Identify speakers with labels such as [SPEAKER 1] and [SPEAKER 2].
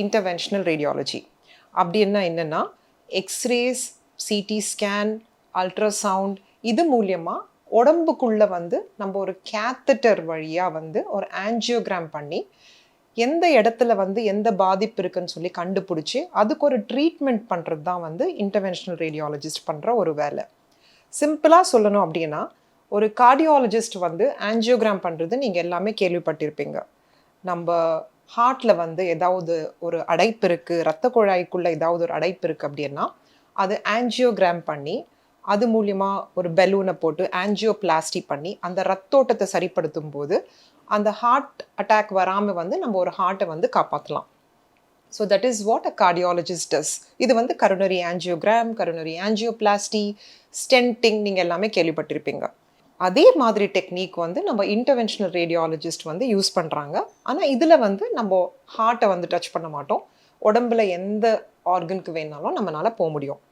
[SPEAKER 1] Interventional radiology அப்படின்னா என்னென்னா X-rays, CT scan, ultrasound இது மூலியமாக உடம்புக்குள்ளே வந்து நம்ம ஒரு கேத்தட்டர் வழியாக வந்து ஒரு ஆஞ்சியோகிராம் பண்ணி எந்த இடத்துல வந்து எந்த பாதிப்பு இருக்குன்னு சொல்லி கண்டுபிடிச்சி அதுக்கு ஒரு ட்ரீட்மெண்ட் பண்ணுறது தான் வந்து இன்டர்வென்ஷனல் ரேடியாலஜிஸ்ட் பண்ணுற ஒரு வேலை. சிம்பிளாக சொல்லணும் அப்படின்னா ஒரு கார்டியாலஜிஸ்ட் வந்து ஆஞ்சியோகிராம் பண்ணுறது நீங்கள் எல்லாமே கேள்விப்பட்டிருப்பீங்க. நம்ம ஹார்ட்டில் வந்து ஏதாவது ஒரு அடைப்பு இருக்குது, இரத்த குழாய்க்குள்ளே ஏதாவது ஒரு அடைப்பு இருக்குது அப்படின்னா அது ஆஞ்சியோகிராம் பண்ணி அது மூலிமா ஒரு பெலூனை போட்டு ஆஞ்சியோபிளாஸ்டி பண்ணி அந்த ரத்தோட்டத்தை சரிப்படுத்தும் போது அந்த ஹார்ட் அட்டாக் வராமல் வந்து நம்ம ஒரு ஹார்ட்டை வந்து காப்பாற்றலாம். So that is what a cardiologist does. இது வந்து coronary angiogram, coronary angioplasty, stenting நீங்கள் எல்லாமே கேள்விப்பட்டிருப்பீங்க. அதே மாதிரி டெக்னிக் வந்து நம்ம இன்டர்வென்ஷனல் ரேடியாலஜிஸ்ட் வந்து யூஸ் பண்ணுறாங்க. ஆனால் இதில் வந்து நம்ம ஹார்ட்டை வந்து டச் பண்ண மாட்டோம். உடம்புல எந்த ஆர்கனுக்கு வேணாலும் நம்மளால் போக முடியும்.